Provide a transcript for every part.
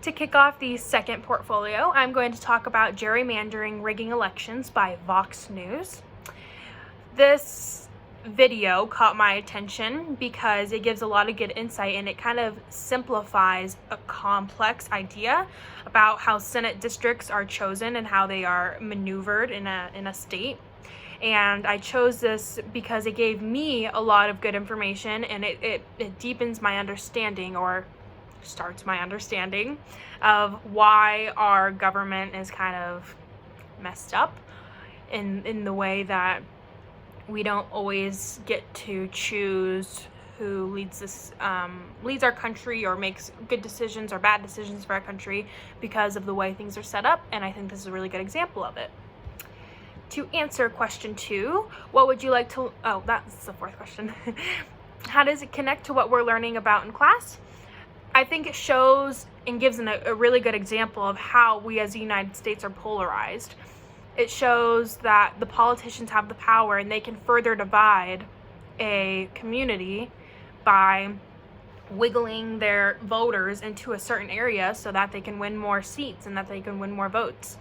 To kick off the second portfolio, I'm going to talk about gerrymandering rigging elections by Vox News. This video caught my attention because it gives a lot of good insight and it kind of simplifies a complex idea about how Senate districts are chosen and how they are maneuvered in a state. And I chose this because it gave me a lot of good information, and it deepens my understanding, or starts my understanding, of why our government is kind of messed up in the way that we don't always get to choose who leads our country or makes good decisions or bad decisions for our country because of the way things are set up. And I think this is a really good example of it. To answer question 2, what would you like to, that's the fourth question. How does it connect to what we're learning about in class? I think it shows and gives a really good example of how we as the United States are polarized. It shows that the politicians have the power and they can further divide a community by wiggling their voters into a certain area so that they can win more seats and that they can win more votes.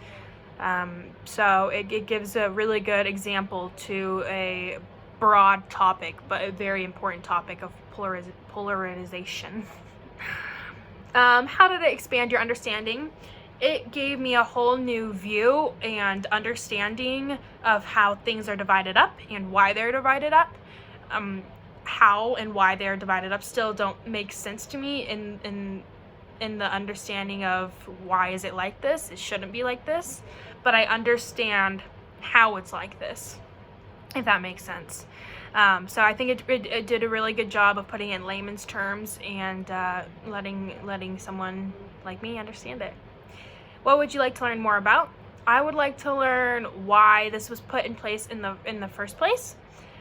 So it gives a really good example to a broad topic, but a very important topic of polarization. How did it expand your understanding? It gave me a whole new view and understanding of how things are divided up and why they're divided up. How and why they're divided up still don't make sense to me in the understanding of why is it like this. It shouldn't be like this, but I understand how it's like this, if that makes sense. So I think it did a really good job of putting it in layman's terms and letting someone like me understand it. What would you like to learn more about? I would like to learn why this was put in place in the first place.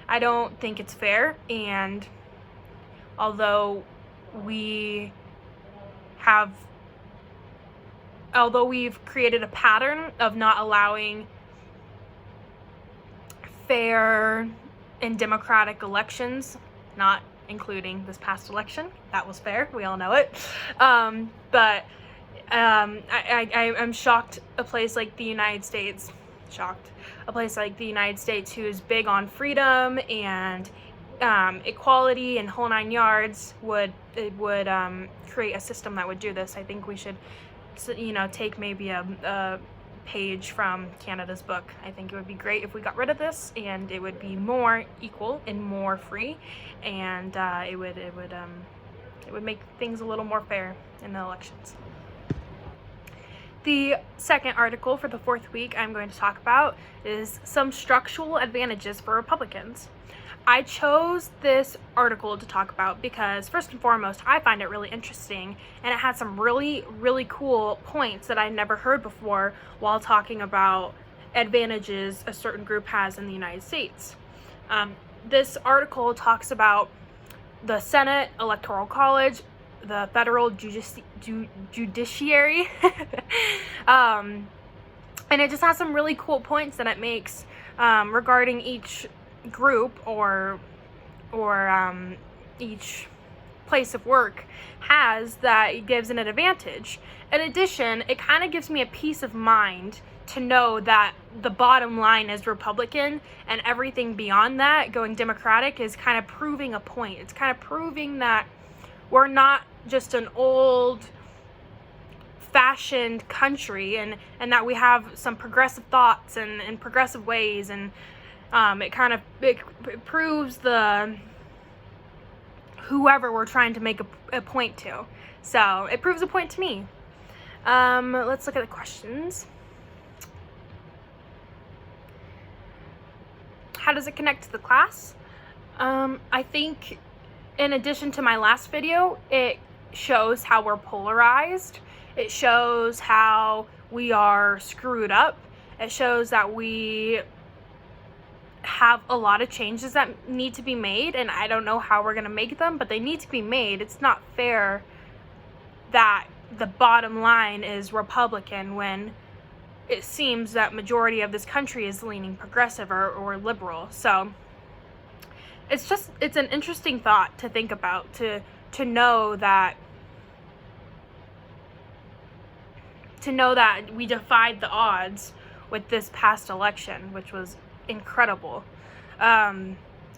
I don't think it's fair, and although we've created a pattern of not allowing fair and democratic elections, not including this past election, that was fair, we all know it, but I'm shocked a place like the United States, who is big on freedom and equality and whole nine yards would create a system that would do this. I think we should, take maybe a page from Canada's book. I think it would be great if we got rid of this, and it would be more equal and more free, and it would make things a little more fair in the elections. The second article for the fourth week I'm going to talk about is some structural advantages for Republicans. I chose this article to talk about because, first and foremost, I find it really interesting, and it had some really, really cool points that I never heard before while talking about advantages a certain group has in the United States. This article talks about the Senate, Electoral College, the federal judiciary, and it just has some really cool points that it makes regarding each group or each place of work has that it gives an advantage. In addition, it kind of gives me a peace of mind to know that the bottom line is Republican, and everything beyond that going Democratic is kind of proving a point. It's kind of proving that we're not just an old fashioned country, and that we have some progressive thoughts and progressive ways, and it proves whoever we're trying to make a point to. So it proves a point to me. Let's look at the questions. How does it connect to the class? I think in addition to my last video, it shows how we're polarized. It shows how we are screwed up. It shows that we have a lot of changes that need to be made, and I don't know how we're going to make them, but they need to be made. It's not fair that the bottom line is Republican when it seems that majority of this country is leaning progressive or liberal. So it's an interesting thought to think about, to know that to know that we defied the odds with this past election, which was incredible.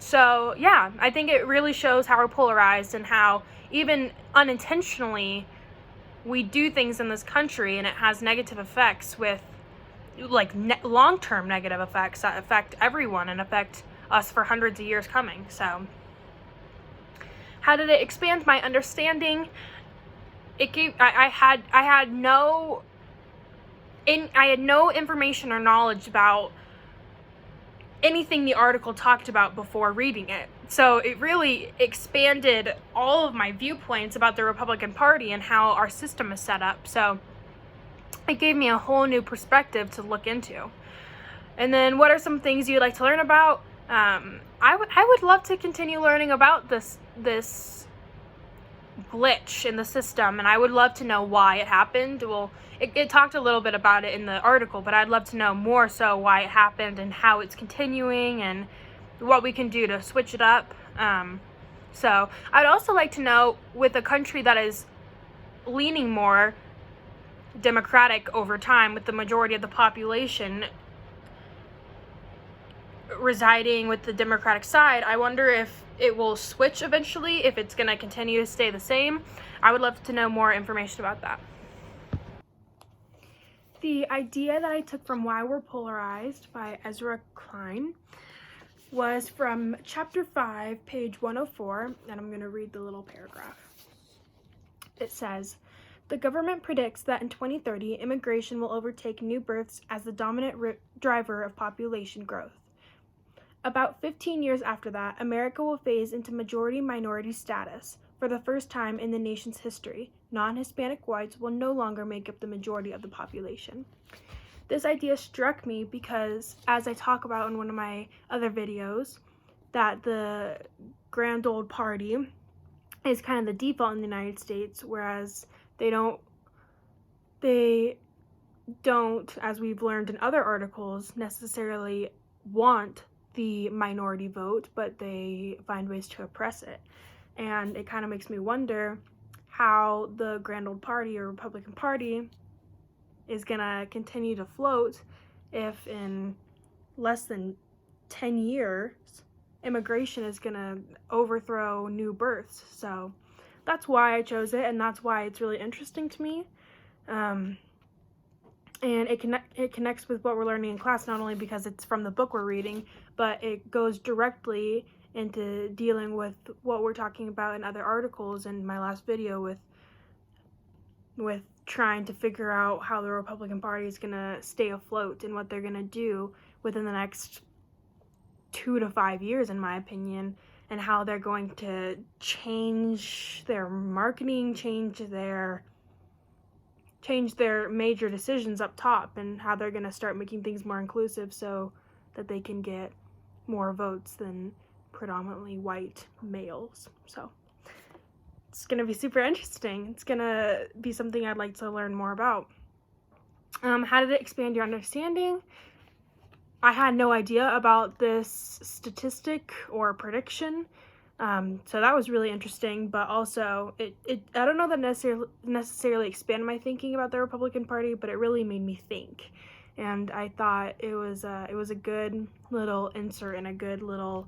So yeah, I think it really shows how we're polarized and how even unintentionally we do things in this country and it has negative effects with like long-term negative effects that affect everyone and affect us for hundreds of years coming. So how did it expand my understanding? It gave I had no information or knowledge about anything the article talked about before reading it. So it really expanded all of my viewpoints about the Republican Party and how our system is set up. So it gave me a whole new perspective to look into. And then what are some things you'd like to learn about? I would love to continue learning about this glitch in the system, and I would love to know why it happened. Well, it talked a little bit about it in the article, but I'd love to know more so why it happened and how it's continuing and what we can do to switch it up. So I'd also like to know, with a country that is leaning more Democratic over time, with the majority of the population residing with the Democratic side, I wonder if it will switch eventually, if it's going to continue to stay the same. I would love to know more information about that. The idea that I took from Why We're Polarized by Ezra Klein was from chapter 5, page 104, and I'm going to read the little paragraph. It says, "The government predicts that in 2030, immigration will overtake new births as the dominant driver of population growth. About 15 years after that, America will phase into majority-minority status. For the first time in the nation's history, non-Hispanic whites will no longer make up the majority of the population." This idea struck me because, as I talk about in one of my other videos, that the grand old party is kind of the default in the United States, whereas they don't, as we've learned in other articles, necessarily want the minority vote, but they find ways to oppress it. And it kind of makes me wonder how the grand old party or Republican Party is gonna continue to float if in less than 10 years immigration is gonna overthrow new births. So that's why I chose it, and that's why it's really interesting to me. And it connects with what we're learning in class, not only because it's from the book we're reading, but it goes directly into dealing with what we're talking about in other articles in my last video with trying to figure out how the Republican Party is going to stay afloat and what they're going to do within the next 2 to 5 years, in my opinion, and how they're going to change their marketing, change their major decisions up top, and how they're going to start making things more inclusive so that they can get more votes than predominantly white males. So it's going to be super interesting. It's going to be something I'd like to learn more about. How did it expand your understanding? I had no idea about this statistic or prediction. So that was really interesting, but also I don't know that necessarily expanded my thinking about the Republican Party, but it really made me think. And I thought it was a good little insert and a good little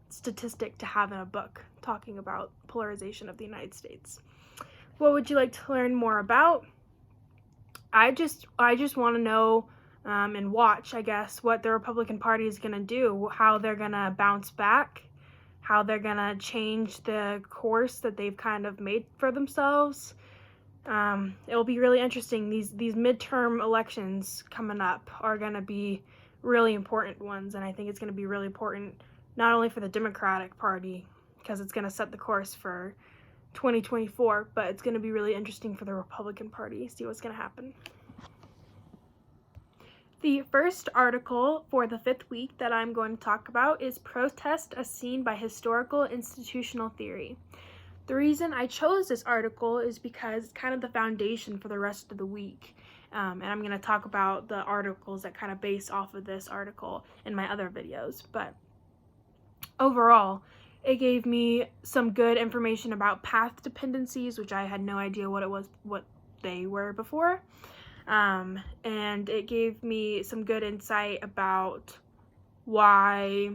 statistic to have in a book talking about polarization of the United States. What would you like to learn more about? I just want to know and watch, I guess, what the Republican Party is going to do, how they're going to bounce back, how they're going to change the course that they've kind of made for themselves. It'll be really interesting. These midterm elections coming up are going to be really important ones, and I think it's going to be really important not only for the Democratic Party, because it's going to set the course for 2024, but it's going to be really interesting for the Republican Party, see what's going to happen. The first article for the 5th week that I'm going to talk about is Protest as Seen by Historical Institutional Theory. The reason I chose this article is because it's kind of the foundation for the rest of the week. And I'm going to talk about the articles that kind of base off of this article in my other videos. But overall, it gave me some good information about path dependencies, which I had no idea what they were before. And it gave me some good insight about why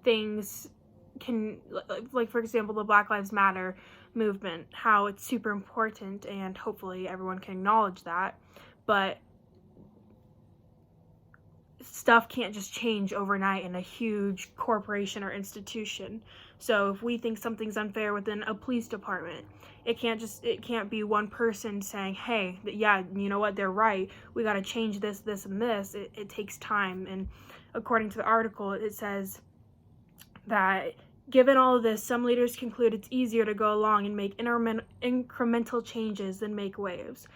things can, like for example, the Black Lives Matter movement, how it's super important, and hopefully everyone can acknowledge that, but stuff can't just change overnight in a huge corporation or institution. So if we think something's unfair within a police department, it can't be one person saying, hey, yeah, you know what, they're right, we got to change this, this, and this. It takes time. And according to the article, it says that given all of this, some leaders conclude it's easier to go along and make incremental changes than make waves.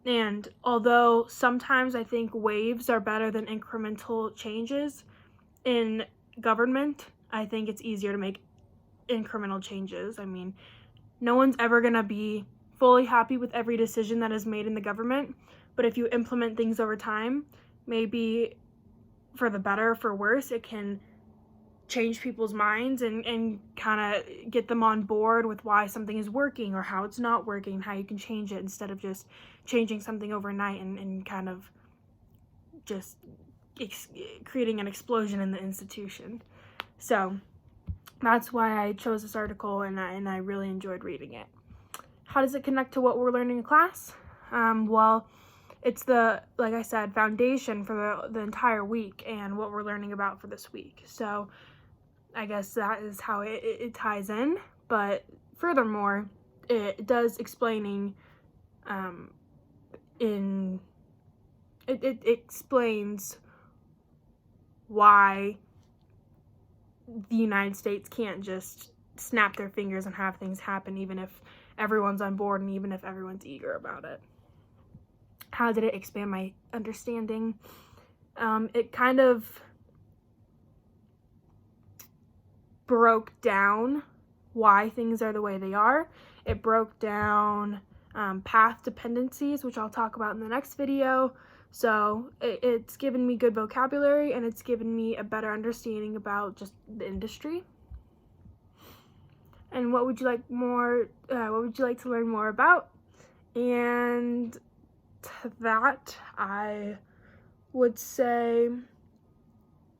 And although sometimes I think waves are better than incremental changes in government, I think it's easier to make incremental changes. I mean, no one's ever going to be fully happy with every decision that is made in the government, but if you implement things over time, maybe for the better or for worse, it can change people's minds and kind of get them on board with why something is working or how it's not working, how you can change it instead of just changing something overnight and kind of just creating an explosion in the institution. So that's why I chose this article, and I really enjoyed reading it. How does it connect to what we're learning in class? Well, it's like I said, foundation for the entire week and what we're learning about for this week. So I guess that is how it ties in. But furthermore, it does explaining it explains why the United States can't just snap their fingers and have things happen, even if everyone's on board and even if everyone's eager about it. How did it expand my understanding? It kind of broke down why things are the way they are. It broke down path dependencies, which I'll talk about in the next video. So it's given me good vocabulary, and it's given me a better understanding about just the industry. And what would you like to learn more about? And to that, I would say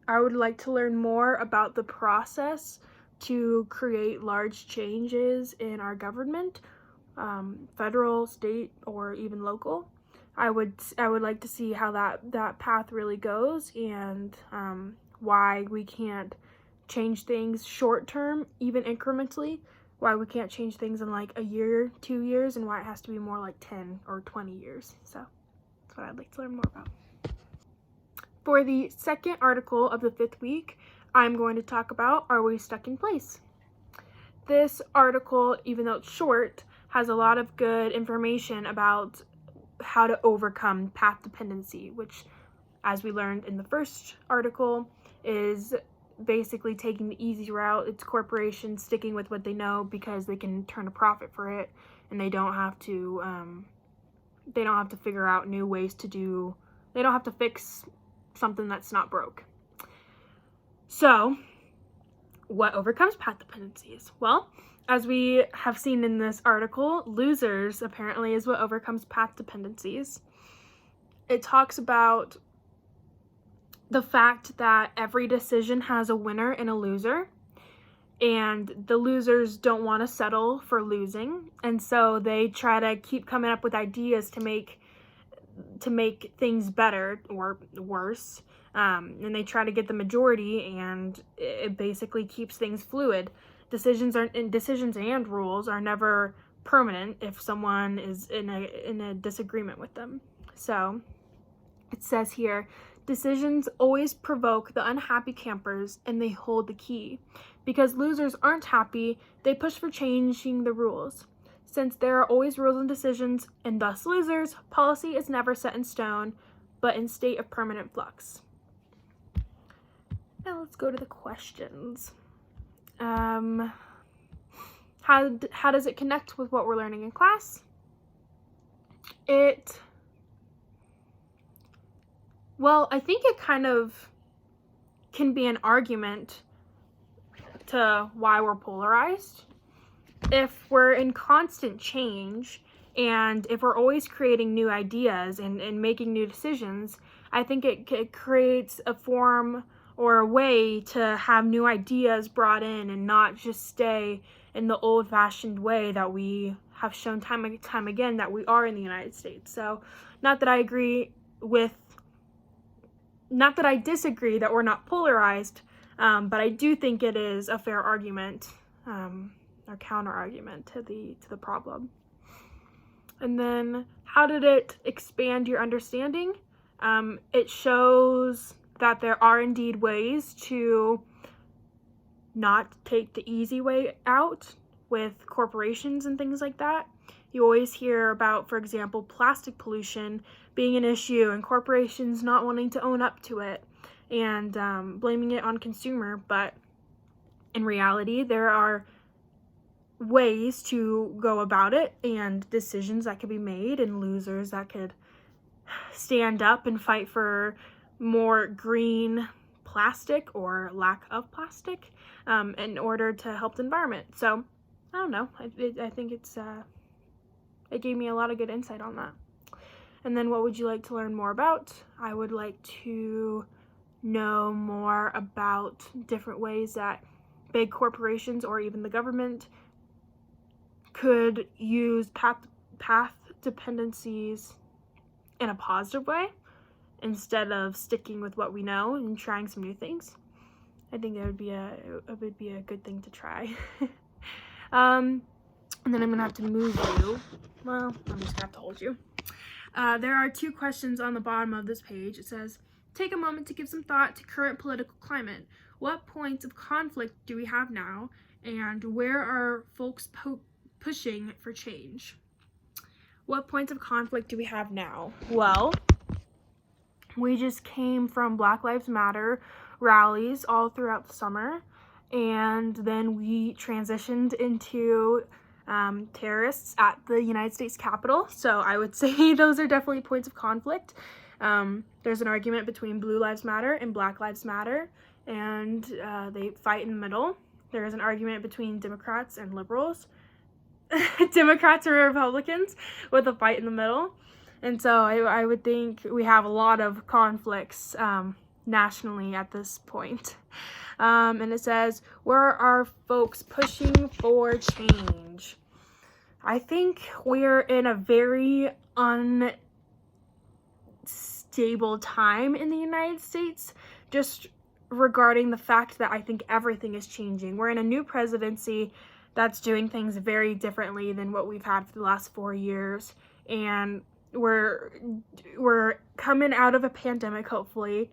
I would like to learn more about the process to create large changes in our government, federal, state, or even local. I would like to see how that path really goes, and why we can't change things short term, even incrementally, why we can't change things in like a year, 2 years, and why it has to be more like 10 or 20 years. So that's what I'd like to learn more about. For the second article of the 5th week, I'm going to talk about, are we stuck in place? This article, even though it's short, has a lot of good information about how to overcome path dependency, which, as we learned in the first article, is basically taking the easy route. It's corporations sticking with what they know because they can turn a profit for it, and they don't have to figure out new ways to do. They don't have to fix something that's not broke. So, what overcomes path dependencies? Well, as we have seen in this article, losers apparently is what overcomes path dependencies. It talks about the fact that every decision has a winner and a loser, and the losers don't want to settle for losing, and so they try to keep coming up with ideas to make things better or worse, and they try to get the majority, and it basically keeps things fluid. Decisions and rules are never permanent if someone is in a disagreement with them. So it says here, decisions always provoke the unhappy campers, and they hold the key. Because losers aren't happy, they push for changing the rules. Since there are always rules and decisions, and thus losers, policy is never set in stone, but in state of permanent flux. Now let's go to the questions. How does it connect with what we're learning in class? Well, I think it kind of can be an argument to why we're polarized. If we're in constant change And if we're always creating new ideas and making new decisions, I think it creates a form or a way to have new ideas brought in and not just stay in the old-fashioned way that we have shown time and time again that we are in the United States. So not that I disagree that we're not polarized, but I do think it is a fair argument or counter argument to the problem. And then, how did it expand your understanding? It shows that there are indeed ways to not take the easy way out with corporations and things like that. You always hear about, for example, plastic pollution being an issue and corporations not wanting to own up to it and blaming it on consumer. But in reality, there are ways to go about it and decisions that could be made and losers that could stand up and fight for more green plastic or lack of plastic in order to help the environment. So I don't know, I think it gave me a lot of good insight on that. And then what would you like to learn more about? I would like to know more about different ways that big corporations or even the government could use path dependencies in a positive way instead of sticking with what we know and trying some new things. I think it would be a good thing to try. And then I'm gonna have to move you. Well, I'm just gonna have to hold you. There are 2 questions on the bottom of this page. It says, take a moment to give some thought to current political climate. What points of conflict do we have now, and where are folks pushing for change? What points of conflict do we have now? Well, we just came from Black Lives Matter rallies all throughout the summer, and then we transitioned into terrorists at the United States Capitol. So I would say those are definitely points of conflict. There's an argument between Blue Lives Matter and Black Lives Matter, and they fight in the middle. There is an argument between Democrats and liberals. Democrats or Republicans with a fight in the middle. And so I would think we have a lot of conflicts nationally at this point. And it says, where are folks pushing for change? I think we're in a very unstable time in the United States, just regarding the fact that I think everything is changing. We're in a new presidency that's doing things very differently than what we've had for the last 4 years. And we're coming out of a pandemic, hopefully.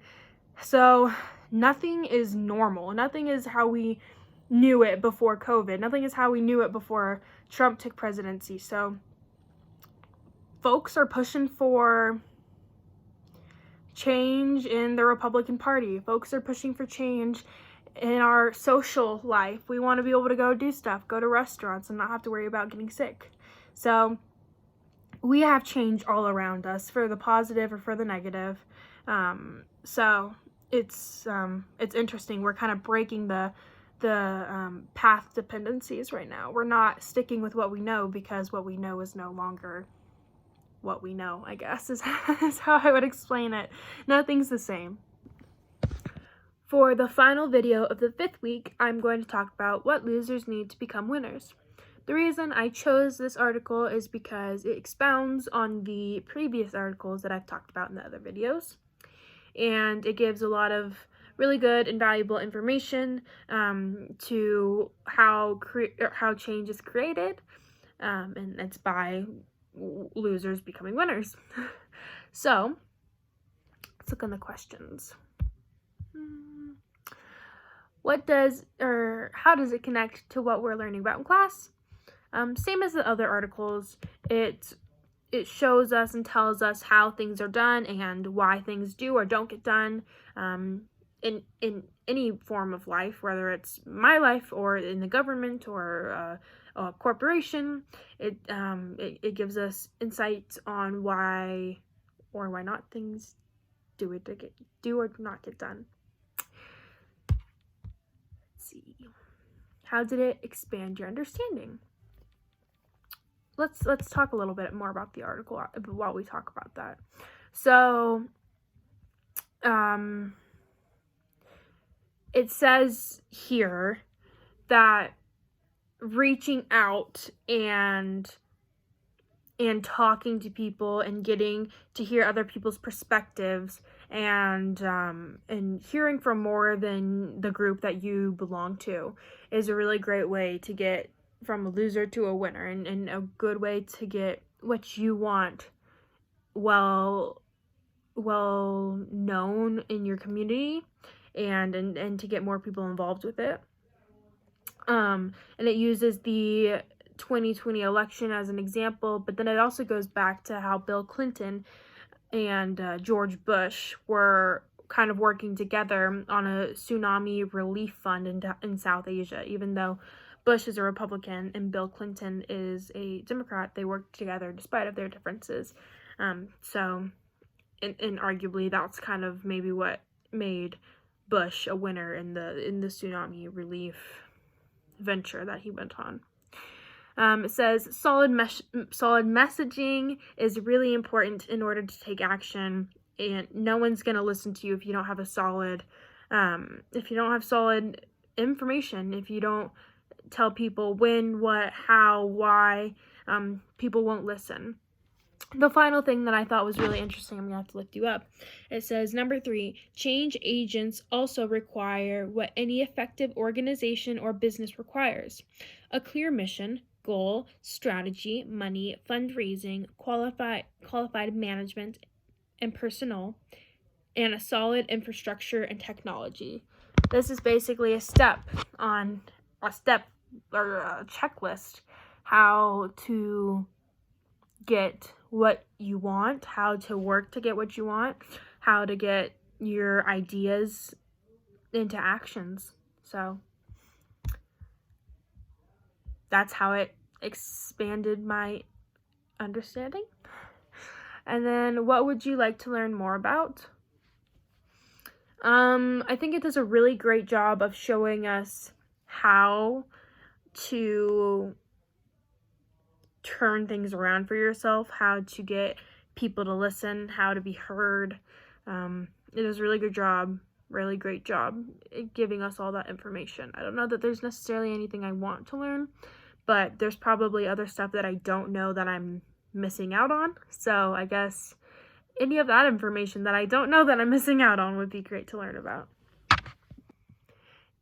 So nothing is normal. Nothing is how we knew it before COVID. Nothing is how we knew it before Trump took presidency. So folks are pushing for change in the Republican Party. Folks are pushing for change in our social life. We want to be able to go do stuff, go to restaurants, and not have to worry about getting sick. So we have change all around us, for the positive or for the negative. So it's interesting. We're kind of breaking the path dependencies right now. We're not sticking with what we know because what we know is no longer what we know, I guess, is how I would explain it. Nothing's the same. For the final video of the 5th week, I'm going to talk about what losers need to become winners. The reason I chose this article is because it expounds on the previous articles that I've talked about in the other videos. And it gives a lot of really good and valuable information to how change is created. And it's by losers becoming winners. So, let's look on the questions. How does it connect to what we're learning about in class? Same as the other articles, it shows us and tells us how things are done and why things do or don't get done in any form of life, whether it's my life or in the government or a corporation. It gives us insights on why or why not things do or not get done. See. How did it expand your understanding? let's talk a little bit more about the article while we talk about that. So, it says here that reaching out and talking to people and getting to hear other people's perspectives and hearing from more than the group that you belong to is a really great way to get from a loser to a winner, and a good way to get what you want well known in your community, and to get more people involved with it. And it uses the 2020 election as an example, but then it also goes back to how Bill Clinton and George Bush were kind of working together on a tsunami relief fund in South Asia. Even though Bush is a Republican and Bill Clinton is a Democrat, they worked together despite of their differences. So, and arguably that's kind of maybe what made Bush a winner in the tsunami relief venture that he went on. It says solid messaging is really important in order to take action, and no one's going to listen to you if you don't have solid information, if you don't tell people when, what, how, why. People won't listen. The final thing that I thought was really interesting, I'm going to have to lift you up. It says, number 3, change agents also require what any effective organization or business requires: a clear mission, goal, strategy, money, fundraising, qualified management and personnel, and a solid infrastructure and technology. This is basically a checklist how to get what you want, how to work to get what you want, how to get your ideas into actions. So that's how it expanded my understanding. And then, what would you like to learn more about? I think it does a really great job of showing us how to turn things around for yourself, how to get people to listen, how to be heard. It does a really great job giving us all that information. I don't know that there's necessarily anything I want to learn, but there's probably other stuff that I don't know that I'm missing out on. So I guess any of that information that I don't know that I'm missing out on would be great to learn about.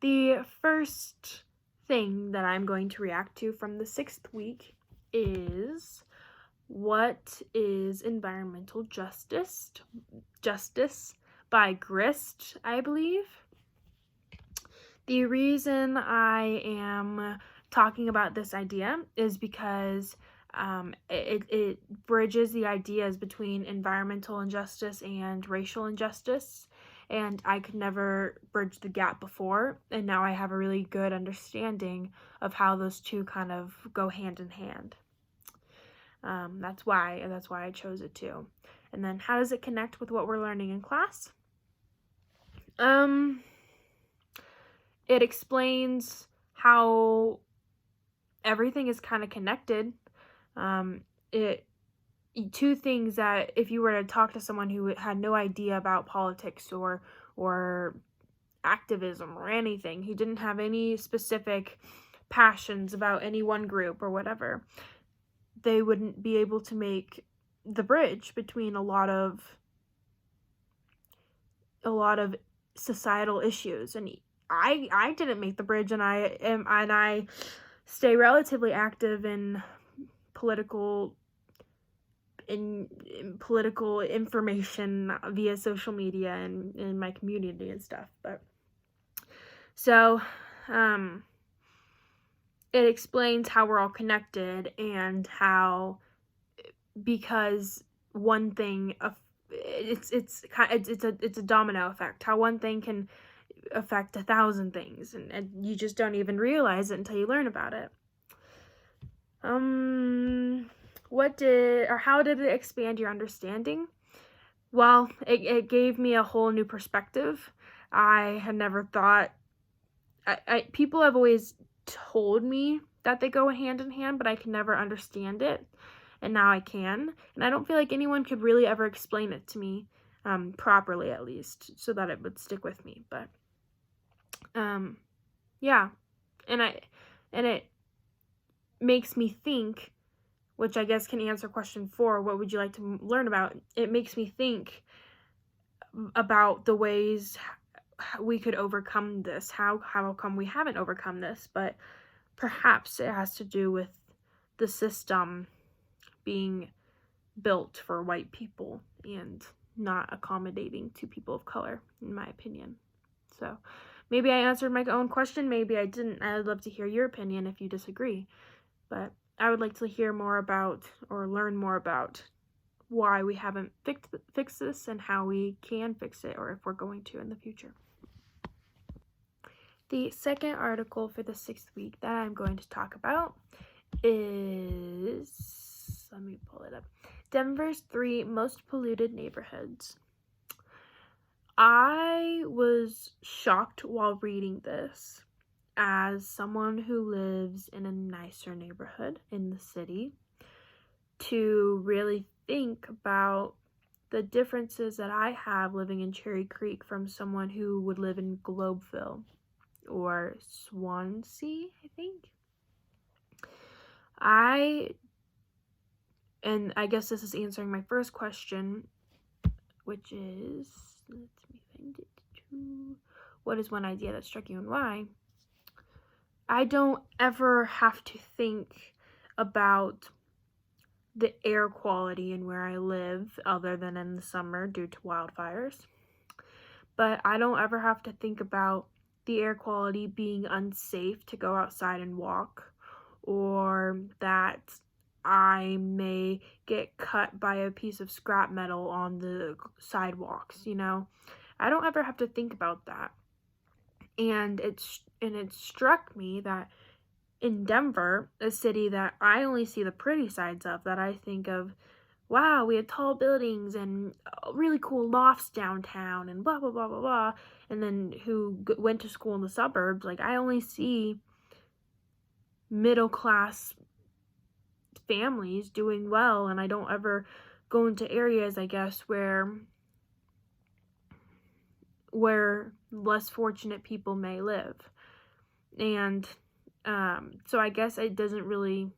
The first thing that I'm going to react to from the 6th week is, what is environmental justice? Justice by Grist, I believe. The reason I am talking about this idea is because it bridges the ideas between environmental injustice and racial injustice, and I could never bridge the gap before, and now I have a really good understanding of how those two kind of go hand in hand. That's why I chose it too. And then, how does it connect with what we're learning in class? It explains how everything is kind of connected. Two things that if you were to talk to someone who had no idea about politics or activism or anything, who didn't have any specific passions about any one group or whatever, they wouldn't be able to make the bridge between a lot of societal issues. And I didn't make the bridge, and I stay relatively active in political information via social media and in my community and stuff. But so it explains how we're all connected, and how, because one thing, it's a domino effect, how one thing can affect 1,000 things, and you just don't even realize it until you learn about it. How did it expand your understanding? Well, it gave me a whole new perspective. I had never thought, people have always told me that they go hand in hand, but I could never understand it. And now I can. And I don't feel like anyone could really ever explain it to me properly, at least, so that it would stick with me. But yeah. And it makes me think, which I guess can answer question 4, what would you like to learn about? It makes me think about the ways we could overcome this. How come we haven't overcome this? But perhaps it has to do with the system being built for white people and not accommodating to people of color, in my opinion. So maybe I answered my own question, maybe I didn't. I would love to hear your opinion if you disagree. But I would like to hear more about, or learn more about, why we haven't fixed this and how we can fix it, or if we're going to in the future. The second article for the 6th week that I'm going to talk about is, let me pull it up, Denver's 3 most polluted neighborhoods. I was shocked while reading this, as someone who lives in a nicer neighborhood in the city, to really think about the differences that I have living in Cherry Creek from someone who would live in Globeville or Swansea, I think. And I guess this is answering my first question, which is, let me find it, what is one idea that struck you and why? I don't ever have to think about the air quality in where I live, other than in the summer due to wildfires. But I don't ever have to think about the air quality being unsafe to go outside and walk, or that I may get cut by a piece of scrap metal on the sidewalks, you know? I don't ever have to think about that. And it struck me that in Denver, a city that I only see the pretty sides of, that I think of, wow, we have tall buildings and really cool lofts downtown and blah, blah, blah, blah, blah, and then who went to school in the suburbs, like, I only see middle-class families doing well, and I don't ever go into areas, I guess, where less fortunate people may live. And so I guess it doesn't really,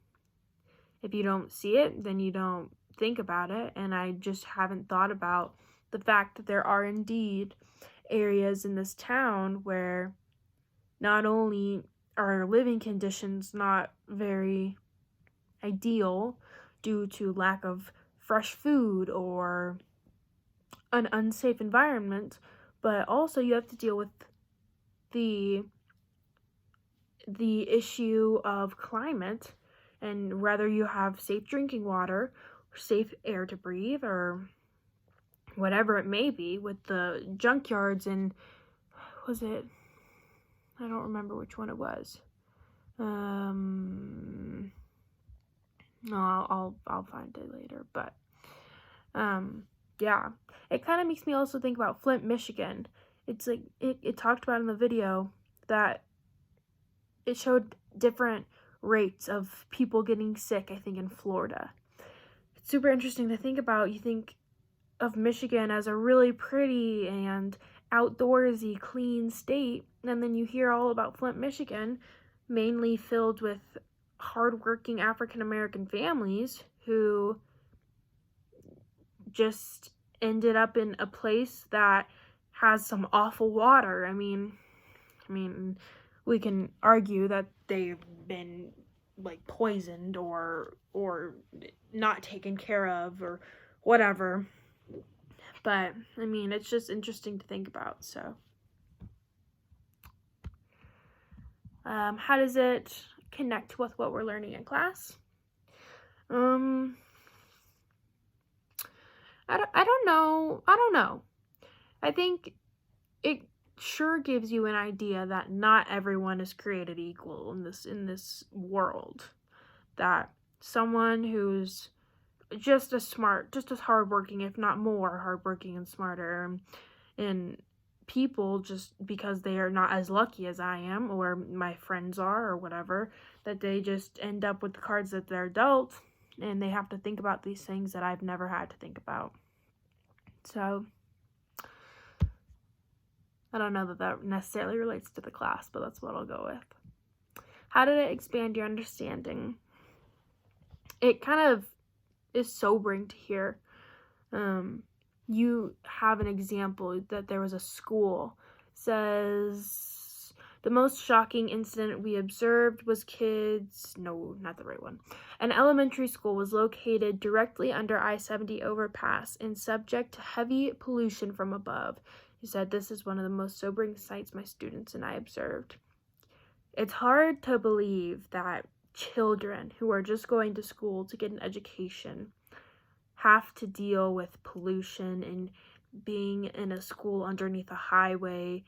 if you don't see it, then you don't think about it. And I just haven't thought about the fact that there are indeed areas in this town where not only are living conditions not very ideal due to lack of fresh food or an unsafe environment, but also you have to deal with the issue of climate, and whether you have safe drinking water or safe air to breathe or whatever it may be, with the junkyards. And was it, I don't remember which one it was. No, I'll find it later. But yeah, it kind of makes me also think about Flint, Michigan. It's like it talked about in the video that it showed different rates of people getting sick, I think, in Florida. It's super interesting to think about. You think of Michigan as a really pretty and outdoorsy, clean state, and then you hear all about Flint, Michigan, mainly filled with hardworking African-American families who just ended up in a place that has some awful water. I mean, we can argue that they've been like poisoned or not taken care of or whatever. But I mean, it's just interesting to think about. So how does it connect with what we're learning in class? I don't know. I think it sure gives you an idea that not everyone is created equal in this world. That someone who's just as hardworking, if not more hardworking and smarter, and people, just because they are not as lucky as I am or my friends are or whatever, that they just end up with the cards that they're dealt, and they have to think about these things that I've never had to think about. So I don't know that that necessarily relates to the class, but that's what I'll go with. How did it expand your understanding? It kind of is sobering to hear. You have an example that there was a school, says the most shocking incident we observed was no, not the right one. An elementary school was located directly under I-70 overpass and subject to heavy pollution from above. He said, this is one of the most sobering sights my students and I observed. It's hard to believe that children who are just going to school to get an education have to deal with pollution and being in a school underneath a highway,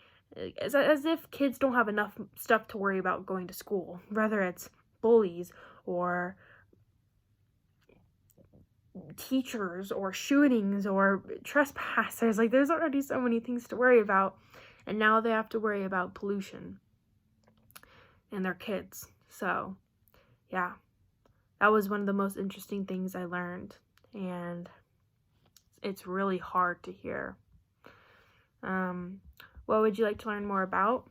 as if kids don't have enough stuff to worry about going to school, whether it's bullies or teachers or shootings or trespassers. Like, there's already so many things to worry about, and now they have to worry about pollution and their kids. So yeah, that was one of the most interesting things I learned, and it's really hard to hear. What would you like to learn more about?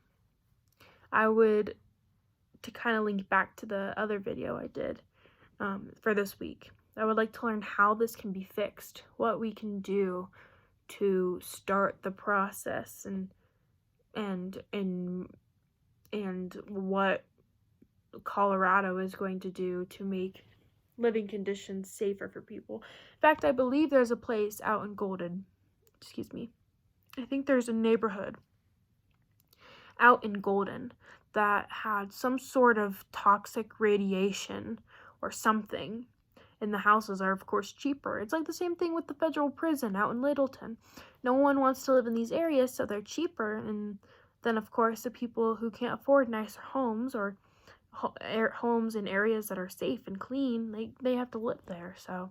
I would, to kind of link back to the other video I did for this week, I would like to learn how this can be fixed, what we can do to start the process, and what Colorado is going to do to make living conditions safer for people. In fact, I believe there's a place out in I think there's a neighborhood out in Golden that had some sort of toxic radiation or something, and the houses are of course cheaper. It's like the same thing with the federal prison out in Littleton. No one wants to live in these areas, so they're cheaper, and then of course the people who can't afford nicer homes or homes in areas that are safe and clean, they have to live there. So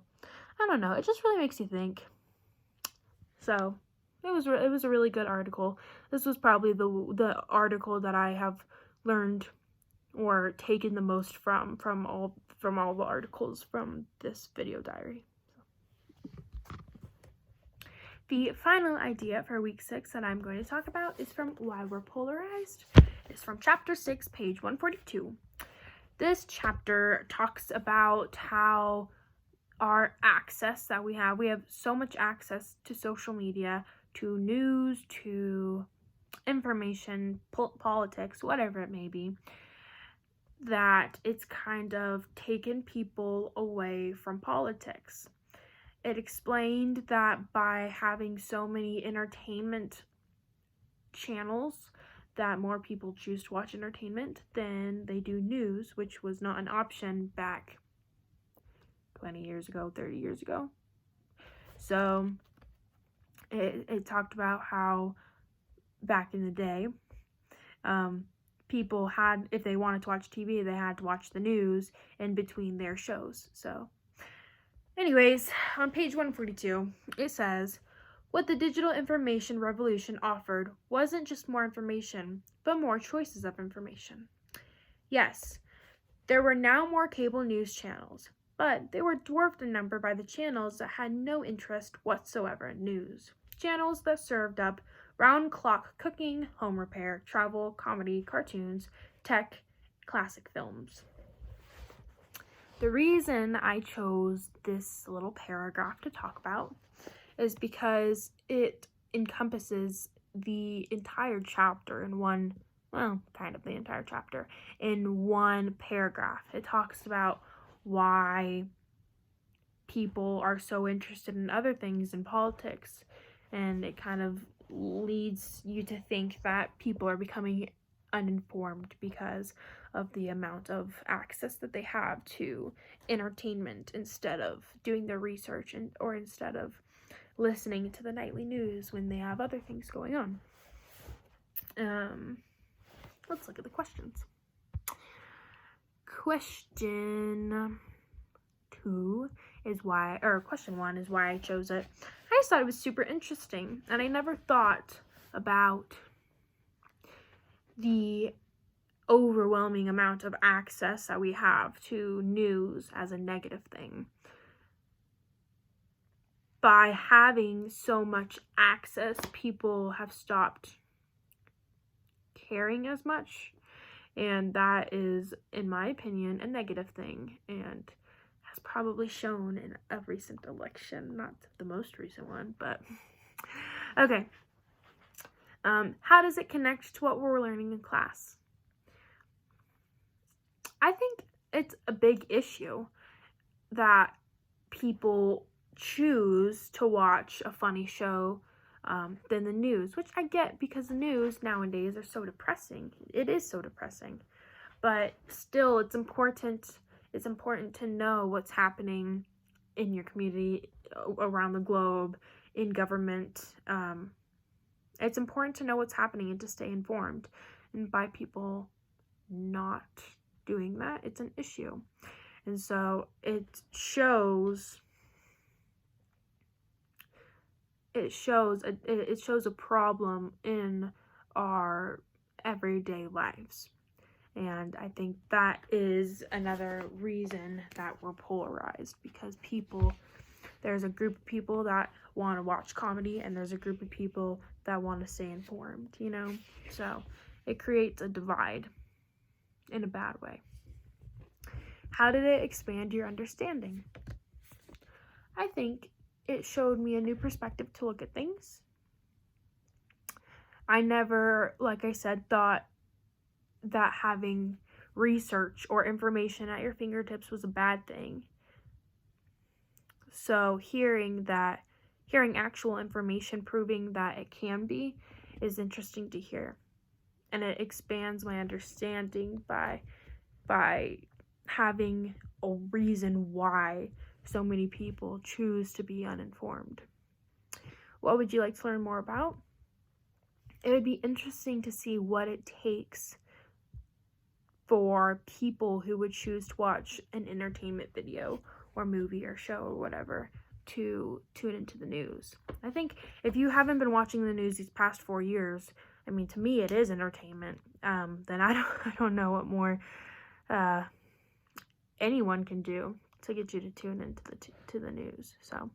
I don't know, it just really makes you think. So it was a really good article. This was probably the article that I have learned or taken the most from all the articles from this video diary. The final idea for week 6 that I'm going to talk about is from Why We're Polarized. It's from chapter 6, page 142. This chapter talks about how our access that we have so much access to social media, to news, to information, politics, whatever it may be, that it's kind of taken people away from politics. It explained that by having so many entertainment channels, that more people choose to watch entertainment than they do news, which was not an option back 20 years ago, 30 years ago. So it talked about how back in the day, people had, if they wanted to watch TV, they had to watch the news in between their shows. So anyways, on page 142, it says, what the digital information revolution offered wasn't just more information, but more choices of information. Yes, there were now more cable news channels, but they were dwarfed in number by the channels that had no interest whatsoever in news. Channels that served up round-clock cooking, home repair, travel, comedy, cartoons, tech, classic films. The reason I chose this little paragraph to talk about is because it encompasses the entire chapter in one, well, kind of the entire chapter in one paragraph. It talks about why people are so interested in other things in politics, and it kind of leads you to think that people are becoming uninformed because of the amount of access that they have to entertainment instead of doing their research or instead of listening to the nightly news when they have other things going on. Let's look at the questions. Question 1 is why I chose it. I just thought it was super interesting, and I never thought about the overwhelming amount of access that we have to news as a negative thing. By having so much access, people have stopped caring as much, and that is, in my opinion, a negative thing, and has probably shown in a recent election, not the most recent one, but okay. How does it connect to what we're learning in class? I think it's a big issue that people choose to watch a funny show than the news, which I get, because the news nowadays are so depressing. It is so depressing, but still, it's important to know what's happening in your community, around the globe, in government. It's important to know what's happening and to stay informed, and by people not doing that, it's an issue. And so it shows a problem in our everyday lives. And I think that is another reason that we're polarized, because there's a group of people that want to watch comedy, and there's a group of people that want to stay informed, So it creates a divide in a bad way. How did it expand your understanding? I think it showed me a new perspective to look at things. I never, like I said, thought that having research or information at your fingertips was a bad thing. So hearing actual information proving that it can be is interesting to hear. And it expands my understanding by having a reason why so many people choose to be uninformed. What would you like to learn more about? It would be interesting to see what it takes for people who would choose to watch an entertainment video or movie or show or whatever to tune into the news. I think if you haven't been watching the news these past 4 years, I mean, to me it is entertainment, then I don't know what more anyone can do to get you to tune into the news. So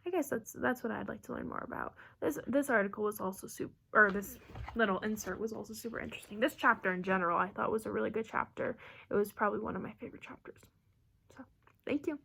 I guess that's what I'd like to learn more about. This article was also this little insert was also super interesting. This chapter in general I thought was a really good chapter. It was probably one of my favorite chapters. So thank you.